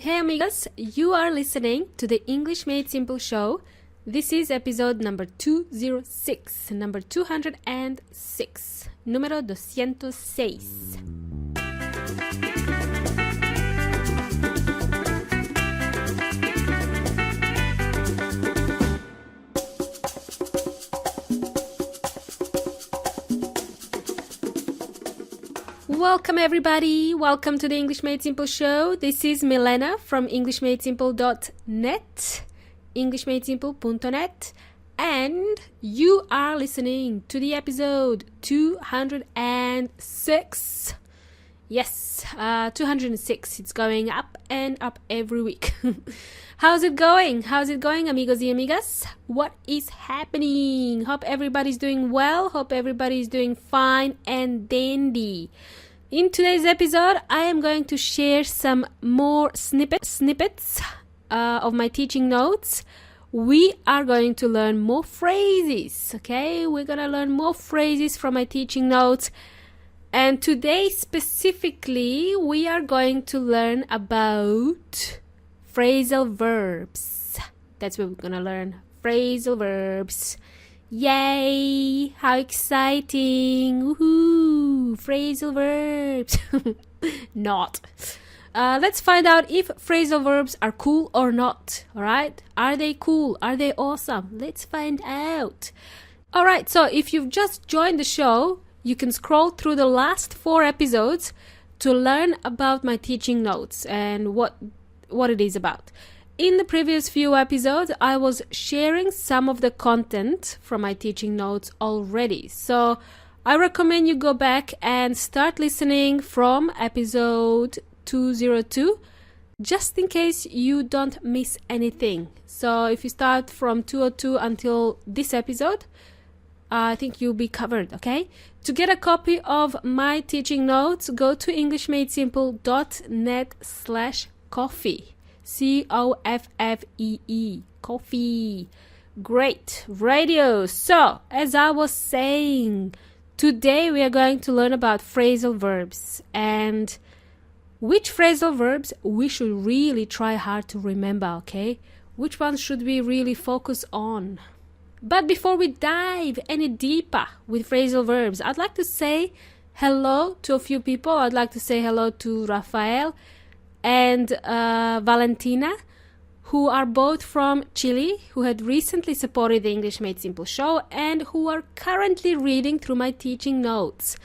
Hey amigas, you are listening to the English Made Simple show. This is episode number 206, number 206, número 206. Welcome everybody, welcome to the English Made Simple show. This is Milena from englishmadesimple.net, englishmadesimple.net, and you are listening to the episode 206. Yes, 206. It's going up and up every week. How's it going? How's it going, amigos y amigas? What is happening? Hope everybody's doing well. Hope everybody's doing fine and dandy. In today's episode, I am going to share some more snippets of my teaching notes. We are going to learn more phrases, okay? We're going to learn more phrases from my teaching notes. And today specifically, we are going to learn about phrasal verbs. That's what we're going to learn. Phrasal verbs. Yay! How exciting! Woohoo! Phrasal verbs. Not. Let's find out if phrasal verbs are cool or not. Alright? Are they cool? Are they awesome? Let's find out. Alright, so if you've just joined the show, you can scroll through the last 4 episodes to learn about my teaching notes and what it is about. In the previous few episodes, I was sharing some of the content from my teaching notes already. So I recommend you go back and start listening from episode 202, just in case you don't miss anything. So if you start from 202 until this episode, I think you'll be covered, okay? To get a copy of my teaching notes, go to englishmadesimple.net/coffee. COFFEE, coffee. Great. Radio. So, as I was saying, today we are going to learn about phrasal verbs and which phrasal verbs we should really try hard to remember, okay? Which ones should we really focus on? But before we dive any deeper with phrasal verbs, I'd like to say hello to a few people. I'd like to say hello to Rafael and Valentina, who are both from Chile, who had recently supported the English Made Simple show and who are currently reading through my teaching notes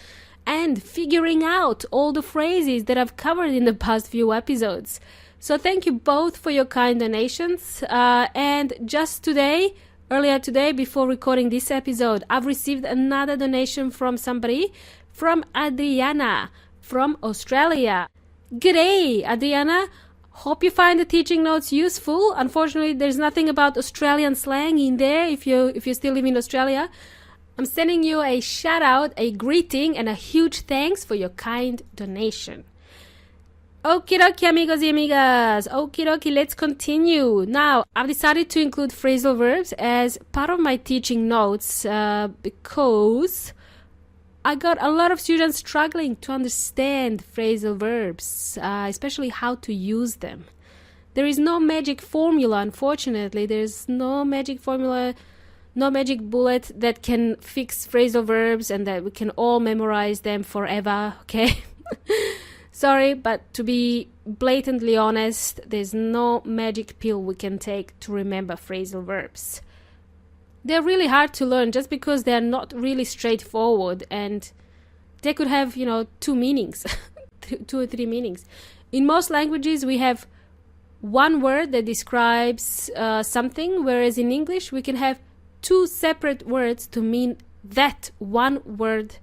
and figuring out all the phrases that I've covered in the past few episodes. So thank you both for your kind donations. And just earlier today, before recording this episode, I've received another donation from somebody, from Adriana, from Australia. G'day, Adriana. Hope you find the teaching notes useful. Unfortunately, there's nothing about Australian slang in there if you still live in Australia. I'm sending you a shout out, a greeting, and a huge thanks for your kind donation. Okie dokie, amigos y amigas. Okie dokie, let's continue. Now, I've decided to include phrasal verbs as part of my teaching notes because I got a lot of students struggling to understand phrasal verbs, especially how to use them. There is no magic formula, unfortunately. There's no magic formula, no magic bullet that can fix phrasal verbs and that we can all memorize them forever, okay? Sorry, but to be blatantly honest, there's no magic pill we can take to remember phrasal verbs. They're really hard to learn just because they're not really straightforward and they could have, 2 meanings, 2 or 3 meanings. In most languages, we have one word that describes something, whereas in English, we can have 2 separate words to mean that one word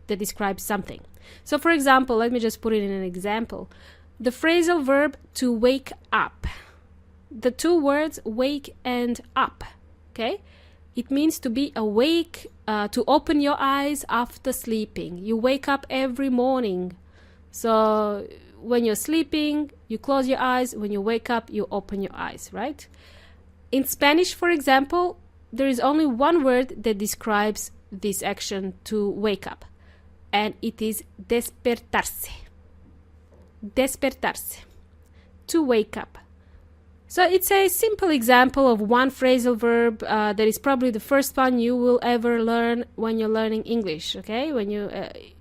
that describes something. So, for example, let me just put it in an example. The phrasal verb to wake up. The 2 words wake and up, okay? It means to be awake, to open your eyes after sleeping. You wake up every morning. So when you're sleeping, you close your eyes. When you wake up, you open your eyes, right? In Spanish, for example, there is only one word that describes this action to wake up. And it is despertarse. Despertarse. to wake up. So it's a simple example of one phrasal verb that is probably the first one you will ever learn when you're learning English, okay? When you,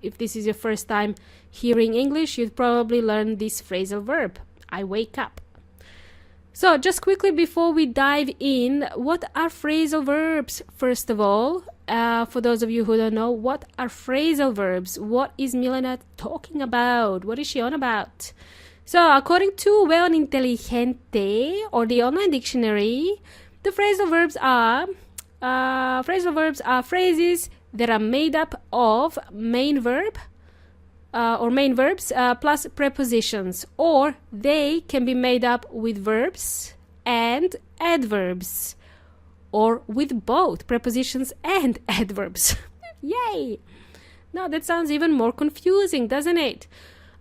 if this is your first time hearing English, you'd probably learn this phrasal verb, I wake up. So just quickly before we dive in, what are phrasal verbs? First of all, for those of you who don't know, what are phrasal verbs? What is Milena talking about? What is she on about? So according to Veo Inteligente or the online dictionary, the phrasal verbs are phrases that are made up of main verb or main verbs plus prepositions, or they can be made up with verbs and adverbs, or with both prepositions and adverbs. Yay! Now that sounds even more confusing, doesn't it?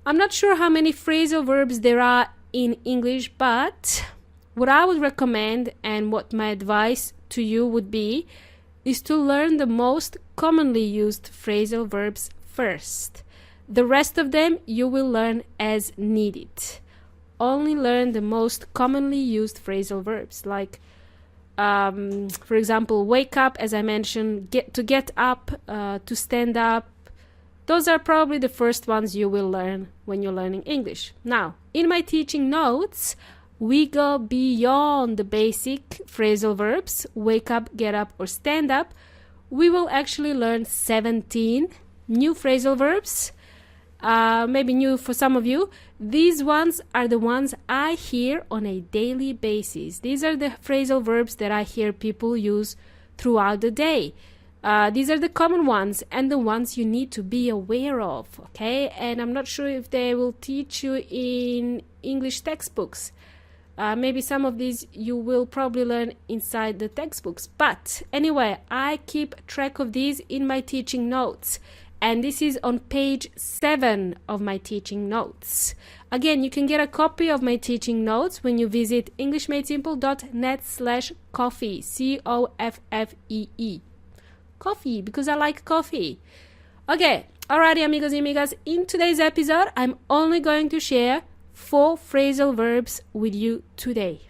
I'm not sure how many phrasal verbs there are in English, but what I would recommend and what my advice to you would be is to learn the most commonly used phrasal verbs first. The rest of them you will learn as needed. Only learn the most commonly used phrasal verbs, like for example, wake up, as I mentioned, get up, to stand up. Those are probably the first ones you will learn when you're learning English. Now, in my teaching notes, we go beyond the basic phrasal verbs, wake up, get up, or stand up. We will actually learn 17 new phrasal verbs, maybe new for some of you. These ones are the ones I hear on a daily basis. These are the phrasal verbs that I hear people use throughout the day. These are the common ones and the ones you need to be aware of, okay? And I'm not sure if they will teach you in English textbooks. Maybe some of these you will probably learn inside the textbooks. But anyway, I keep track of these in my teaching notes. And this is on page 7 of my teaching notes. Again, you can get a copy of my teaching notes when you visit englishmadesimple.net/coffee, COFFEE. Coffee, because I like coffee. Okay, alrighty, amigos y amigas. In today's episode, I'm only going to share 4 phrasal verbs with you today.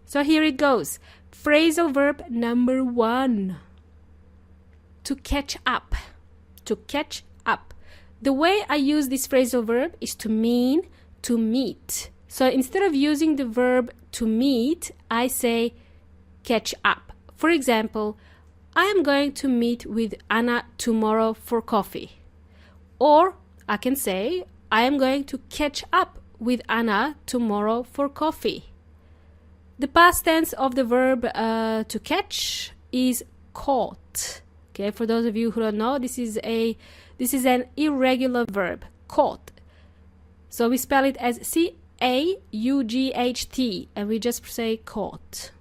So here it goes. Phrasal verb number 1. To catch up. To catch up. The way I use this phrasal verb is to mean to meet. So instead of using the verb to meet, I say catch up. For example, I am going to meet with Anna tomorrow for coffee. Or I can say, I am going to catch up with Anna tomorrow for coffee. The past tense of the verb to catch is caught. Okay, for those of you who don't know, this is an irregular verb, caught. So we spell it as C-A-U-G-H-T, and we just say caught.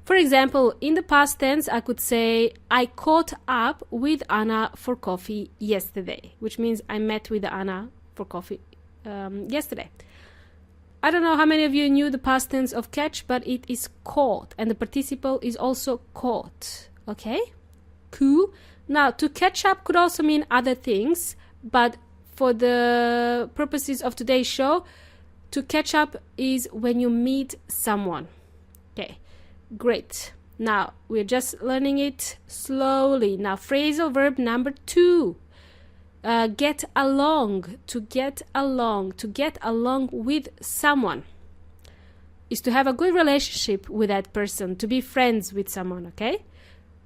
For example, in the past tense, I could say, I caught up with Anna for coffee yesterday, which means I met with Anna for coffee yesterday. I don't know how many of you knew the past tense of catch, but it is caught, and the participle is also caught. Okay? Cool. Now, to catch up could also mean other things, but for the purposes of today's show, to catch up is when you meet someone. Okay. Great. Now, we're just learning it slowly. Now, phrasal verb number 2. Get along. To get along. To get along with someone is to have a good relationship with that person, to be friends with someone, okay?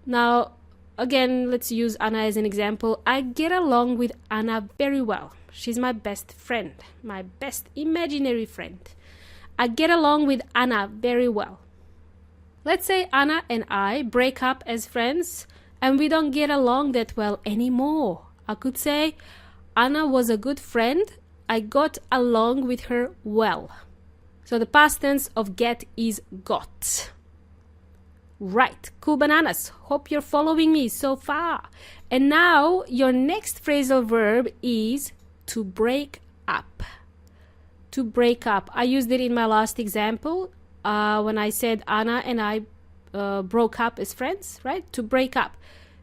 Now, again, let's use Anna as an example. I get along with Anna very well. She's my best friend, my best imaginary friend. I get along with Anna very well. Let's say Anna and I break up as friends and we don't get along that well anymore. I could say, Anna was a good friend. I got along with her well. So the past tense of get is got. Right, cool bananas. Hope you're following me so far. And now your next phrasal verb is to break up. To break up. I used it in my last example. When I said Anna and I broke up as friends, right? To break up.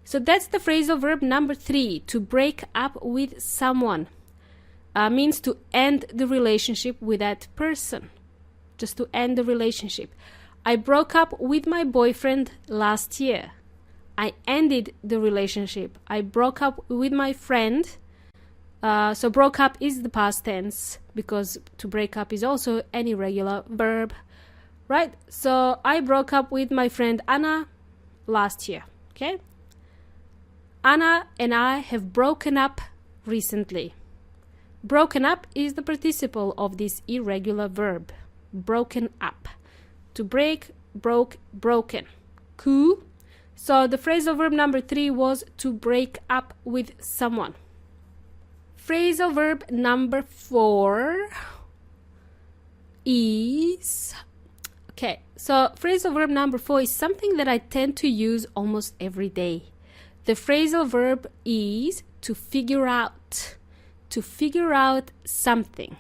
So that's the phrasal verb number 3. To break up with someone. Means to end the relationship with that person. just to end the relationship. I broke up with my boyfriend last year. I ended the relationship. I broke up with my friend. So broke up is the past tense, because to break up is also an irregular verb, right? So I broke up with my friend Anna last year, okay? Anna and I have broken up recently. Broken up is the participle of this irregular verb. Broken up. To break, broke, broken. Cool? So the phrasal verb number 3 was to break up with someone. Phrasal verb number 4 is... Okay, so phrasal verb number 4 is something that I tend to use almost every day. The phrasal verb is to figure out. To figure out something.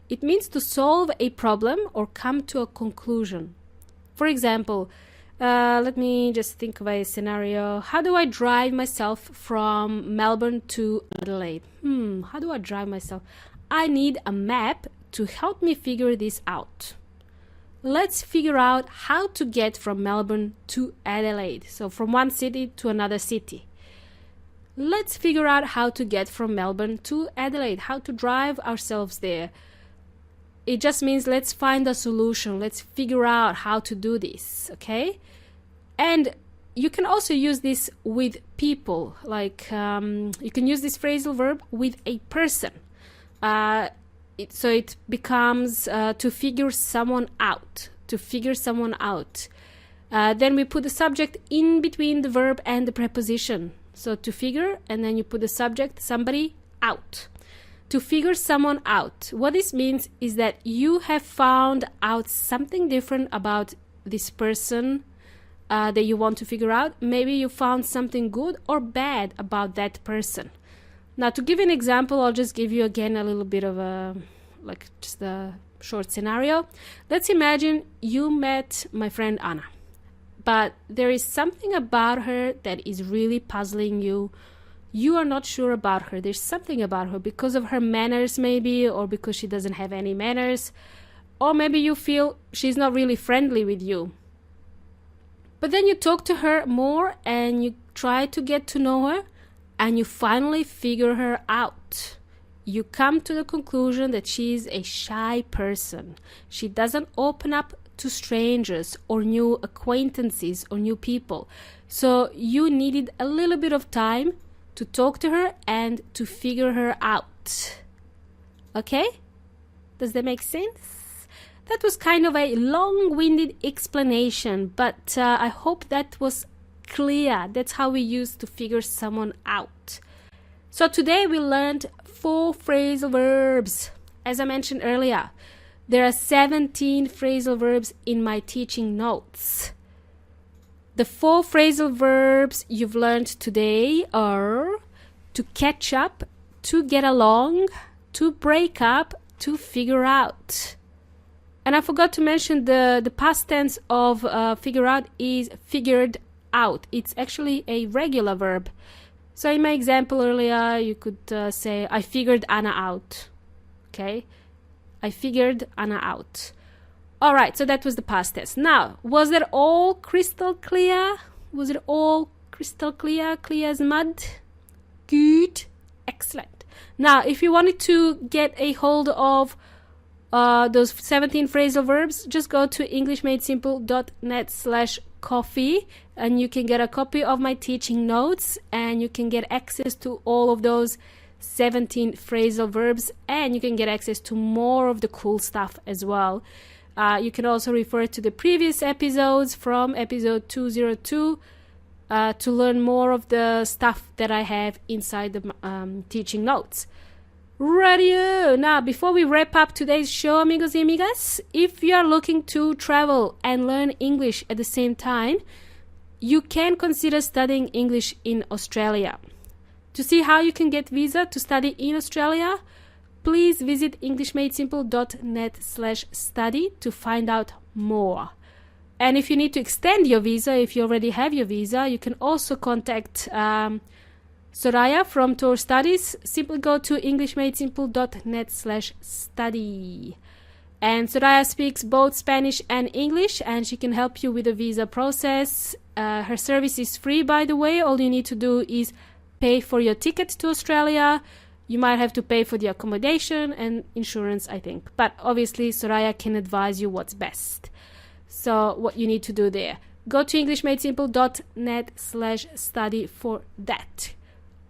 It means to solve a problem or come to a conclusion. For example, let me just think of a scenario. How do I drive myself from Melbourne to Adelaide? How do I drive myself? I need a map to help me figure this out. Let's figure out how to get from Melbourne to Adelaide. So from one city to another city. Let's figure out how to get from Melbourne to Adelaide, how to drive ourselves there. It just means let's find a solution. Let's figure out how to do this, okay? And you can also use this with people. Like you can use this phrasal verb with a person. So it becomes to figure someone out. To figure someone out. Then we put the subject in between the verb and the preposition. So to figure, and then you put the subject, somebody, out. To figure someone out. What this means is that you have found out something different about this person that you want to figure out. Maybe you found something good or bad about that person. Now, to give you an example, I'll just give you again a little bit of a, like just a short scenario. Let's imagine you met my friend Anna, but there is something about her that is really puzzling you. You are not sure about her. There's something about her because of her manners maybe, or because she doesn't have any manners, or maybe you feel she's not really friendly with you. But then you talk to her more and you try to get to know her, and you finally figure her out. You come to the conclusion that she's a shy person. She doesn't open up to strangers or new acquaintances or new people. So you needed a little bit of time to talk to her and to figure her out. Okay? Does that make sense? That was kind of a long-winded explanation, but I hope that was clear. That's how we use to figure someone out. So today we learned 4 phrasal verbs. As I mentioned earlier, there are 17 phrasal verbs in my teaching notes. The 4 phrasal verbs you've learned today are to catch up, to get along, to break up, to figure out. And I forgot to mention the past tense of figure out is figured out. It's actually a regular verb. So in my example earlier, you could say, I figured Anna out. Okay? I figured Anna out. All right, so that was the past tense. Now, was it all crystal clear? Was it all crystal clear? Clear as mud? Good. Excellent. Now, if you wanted to get a hold of those 17 phrasal verbs, just go to englishmadesimple.net/coffee and you can get a copy of my teaching notes and you can get access to all of those 17 phrasal verbs, and you can get access to more of the cool stuff as well. You can also refer to the previous episodes from episode 202 to learn more of the stuff that I have inside the teaching notes. Radio! Now, before we wrap up today's show, amigos y amigas, if you are looking to travel and learn English at the same time, you can consider studying English in Australia. To see how you can get visa to study in Australia, please visit englishmadesimple.net/study to find out more. And if you need to extend your visa, if you already have your visa, you can also contact Soraya from Tour Studies. Simply go to englishmadesimple.net/study. And Soraya speaks both Spanish and English, and she can help you with the visa process. Her service is free, by the way. All you need to do is pay for your ticket to Australia. You might have to pay for the accommodation and insurance, I think. But obviously, Soraya can advise you what's best. So what you need to do there. Go to englishmadesimple.net/study for that.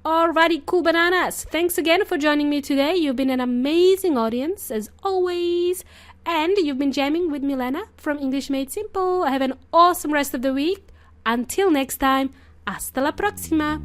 Alrighty, cool bananas. Thanks again for joining me today. You've been an amazing audience, as always. And you've been jamming with Milena from English Made Simple. Have an awesome rest of the week. Until next time, hasta la próxima.